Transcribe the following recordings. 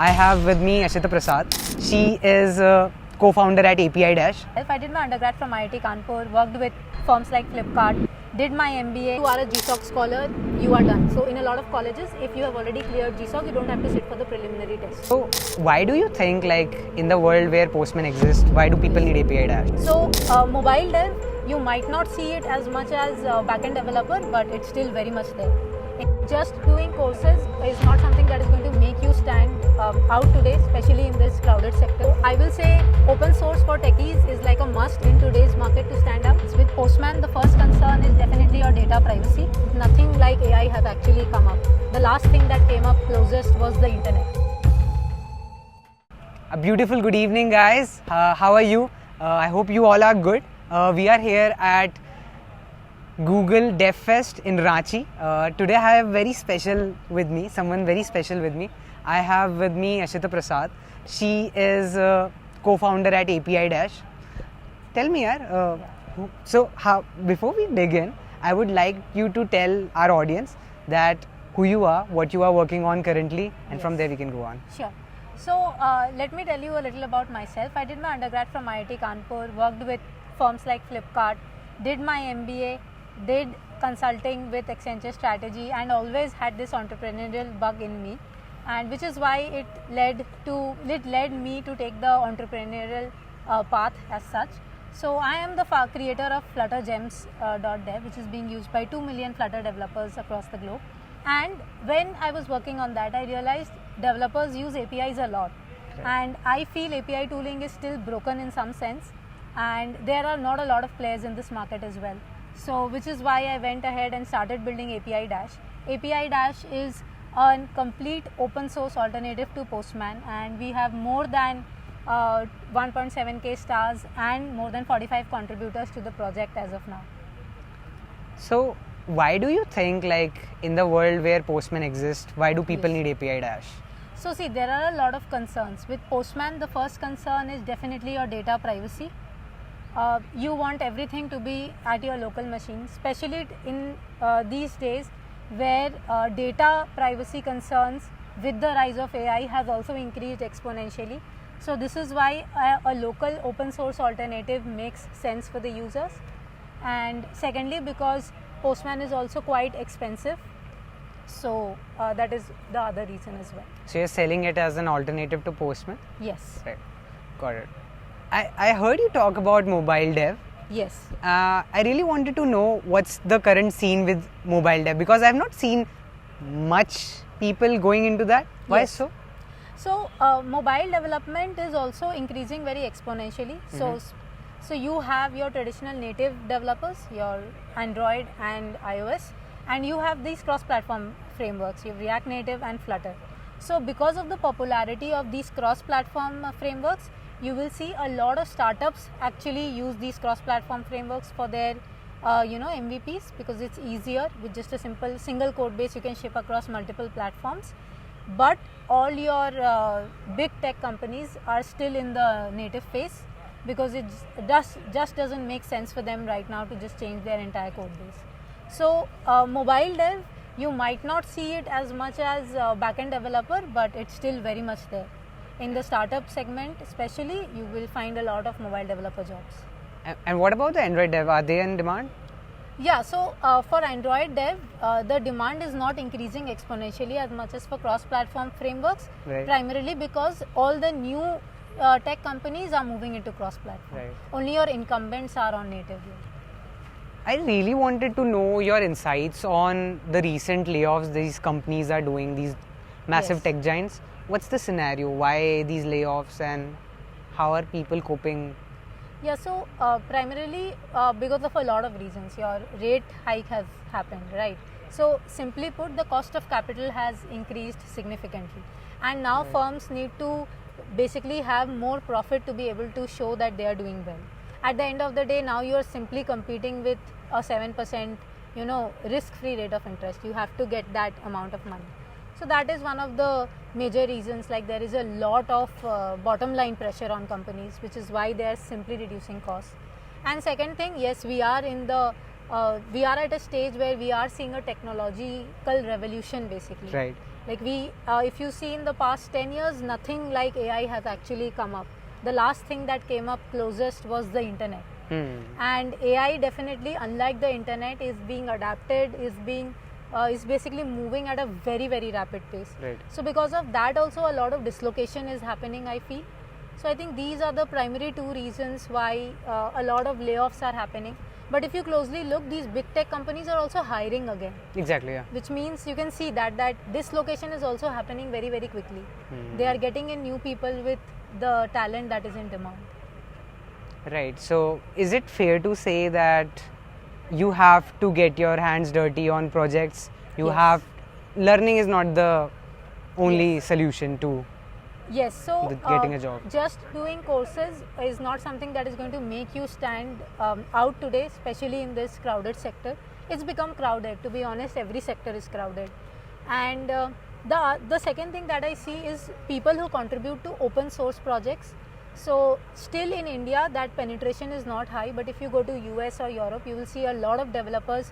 I have with me Ashita Prasad. She is a co-founder at API Dash. I did my undergrad from IIT Kanpur, worked with firms like Flipkart, did my MBA. You are a GSOC scholar, you are done. So in a lot of colleges, if you have already cleared GSOC, you don't have to sit for the preliminary test. So why do you think, like, in the world where Postman exists, why do people need API Dash? So mobile dev, you might not see it as much as backend developer, but it's still very much there. Just doing courses is not something that is going to make you stand out today, especially in this crowded sector. I will say open source for techies is like a must in today's market to stand out. With Postman, the first concern is definitely your data privacy. Nothing like AI has actually come up. The last thing that came up closest was the internet. A beautiful good evening, guys. How are you? I hope you all are good. We are here at Google Dev Fest in Ranchi. Today I have someone very special with me. I have with me Ashita Prasad. She is a co-founder at API Dash. Tell me, before we dig in, I would like you to tell our audience that who you are, what you are working on currently, and from there we can go on. Sure. So let me tell you a little about myself. I did my undergrad from IIT Kanpur, worked with firms like Flipkart, did my MBA, did consulting with Accenture Strategy, and always had this entrepreneurial bug in me, and which is why it led me to take the entrepreneurial path as such. So I am the creator of fluttergems.dev, which is being used by 2 million Flutter developers across the globe. And when I was working on that, I realized developers use APIs a lot, and I feel API tooling is still broken in some sense, and there are not a lot of players in this market as well. So which is why I went ahead and started building API Dash. API Dash is a complete open source alternative to Postman, and we have more than 1.7k stars and more than 45 contributors to the project as of now. So why do you think, like, in the world where Postman exists, why do people need API Dash? So see, there are a lot of concerns. With Postman, the first concern is definitely your data privacy. You want everything to be at your local machine, especially in these days where data privacy concerns with the rise of AI has also increased exponentially. So this is why a local open source alternative makes sense for the users. And secondly, because Postman is also quite expensive. So that is the other reason as well. So you're selling it as an alternative to Postman? Yes. Right. Got it. I heard you talk about mobile dev. Yes. I really wanted to know what's the current scene with mobile dev, because I've not seen much people going into that. Why so? So mobile development is also increasing very exponentially. So you have your traditional native developers, your Android and iOS, and you have these cross-platform frameworks. You have React Native and Flutter. So because of the popularity of these cross-platform frameworks, you will see a lot of startups actually use these cross-platform frameworks for their MVPs, because it's easier. With just a simple single code base, you can ship across multiple platforms. But all your big tech companies are still in the native phase, because it just doesn't make sense for them right now to just change their entire code base. So mobile dev, you might not see it as much as backend developer, but it's still very much there. In the startup segment especially, you will find a lot of mobile developer jobs. And what about the Android dev? Are they in demand? Yeah, so for Android dev, the demand is not increasing exponentially as much as for cross-platform frameworks, right, primarily because all the new tech companies are moving into cross-platform. Right. Only your incumbents are on native. I really wanted to know your insights on the recent layoffs these companies are doing, these massive tech giants. What's the scenario? Why these layoffs, and how are people coping? Yeah, so primarily because of a lot of reasons. Your rate hike has happened, right? So simply put, the cost of capital has increased significantly, and now firms need to basically have more profit to be able to show that they are doing well. At the end of the day, now you are simply competing with a 7% risk-free rate of interest. You have to get that amount of money. So that is one of the major reasons. Like, there is a lot of bottom line pressure on companies, which is why they are simply reducing costs. And second thing, yes, we are at a stage where we are seeing a technological revolution basically. Right. Like if you see in the past 10 years, nothing like AI has actually come up. The last thing that came up closest was the internet. And AI definitely, unlike the internet, is being adapted, is basically moving at a very, very rapid pace. Right. So because of that also a lot of dislocation is happening, I feel. So I think these are the primary two reasons why a lot of layoffs are happening. But if you closely look, these big tech companies are also hiring again. Exactly, yeah. Which means you can see that dislocation is also happening very, very quickly. They are getting in new people with the talent that is in demand. Right. So, is it fair to say that you have to get your hands dirty on projects? Yes. Learning is not the only solution to Yes, so getting a job. Just doing courses is not something that is going to make you stand out today, especially in this crowded sector. It's become crowded. To be honest, every sector is crowded. And the second thing that I see is people who contribute to open source projects. So still in India, that penetration is not high. But if you go to US or Europe, you will see a lot of developers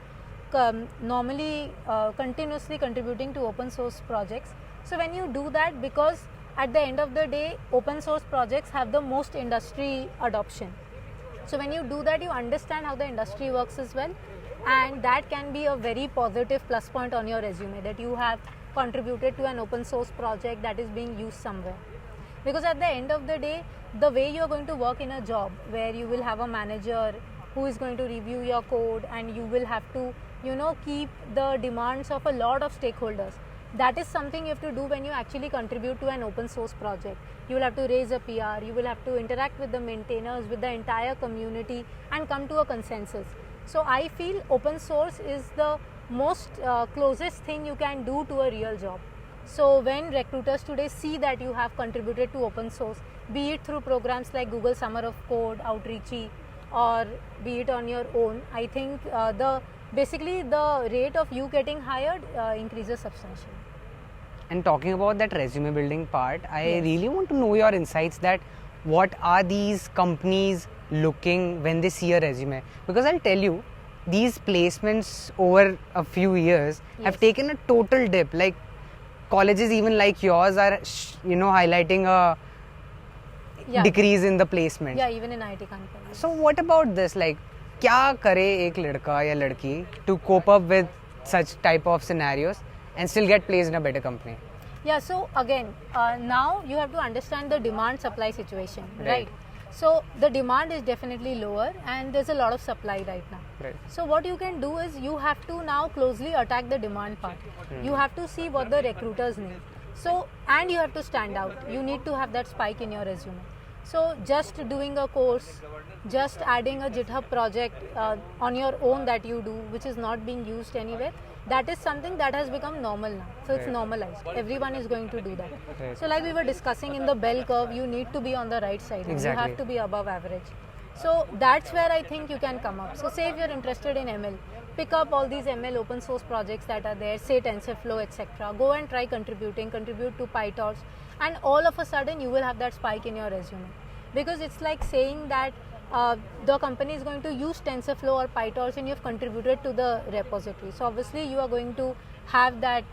normally continuously contributing to open source projects. So when you do that, because at the end of the day, open source projects have the most industry adoption. So when you do that, you understand how the industry works as well, and that can be a very positive plus point on your resume, that you have contributed to an open source project that is being used somewhere. Because at the end of the day, the way you are going to work in a job where you will have a manager who is going to review your code, and you will have to, keep the demands of a lot of stakeholders. That is something you have to do when you actually contribute to an open source project. You will have to raise a PR, you will have to interact with the maintainers, with the entire community, and come to a consensus. So I feel open source is the most closest thing you can do to a real job. So when recruiters today see that you have contributed to open source, be it through programs like Google Summer of Code, Outreachy, or be it on your own, I think basically the rate of you getting hired increases substantially. And talking about that resume building part, I Yes. really want to know your insights that what are these companies looking when they see a resume? Because I'll tell you, these placements over a few years have Yes. taken a total dip. Like colleges even like yours are, highlighting a Yeah. decrease in the placement. Yeah, even in IT companies. So what about this? Like, क्या करे एक लड़का या लड़की to cope up with such type of scenarios and still get placed in a better company? Yeah, so again, now you have to understand the demand supply situation, Right. right? So the demand is definitely lower, and there's a lot of supply right now. Right. So what you can do is you have to now closely attack the demand part. You have to see what the recruiters need. So, and you have to stand out. You need to have that spike in your resume. So just doing a course, just adding a GitHub project on your own that you do, which is not being used anywhere, that is something that has become normal now. So it's Right. normalized. Everyone is going to do that. Right. So like we were discussing in the bell curve, you need to be on the right side. Exactly. You have to be above average. So that's where I think you can come up. So say if you're interested in ML, pick up all these ML open source projects that are there, say TensorFlow, etc. Go and try contribute to PyTorch, and all of a sudden you will have that spike in your resume. Because it's like saying that the company is going to use TensorFlow or PyTorch and you have contributed to the repository. So obviously you are going to have that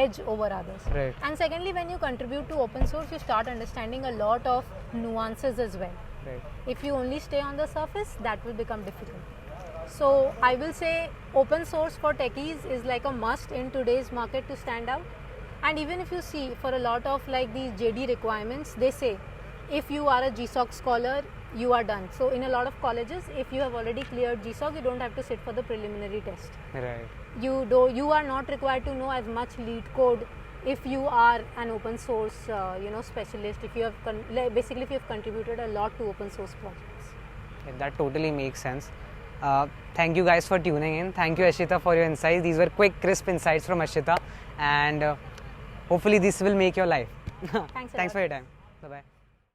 edge over others. Right. And secondly, when you contribute to open source, you start understanding a lot of nuances as well. Right. If you only stay on the surface, that will become difficult. So I will say open source for techies is like a must in today's market to stand out. And even if you see for a lot of like these JD requirements, they say if you are a GSOC scholar, you are done. So in a lot of colleges, if you have already cleared GSOC, you don't have to sit for the preliminary test. Right. You are not required to know as much lead code if you are an open source specialist, if you have basically if you have contributed a lot to open source projects. Yeah, that totally makes sense. Thank you guys for tuning in. Thank you, Ashita, for your insights. These were quick, crisp insights from Ashita, and hopefully this will make your life. Thanks a Thanks lot. for your time. Bye bye.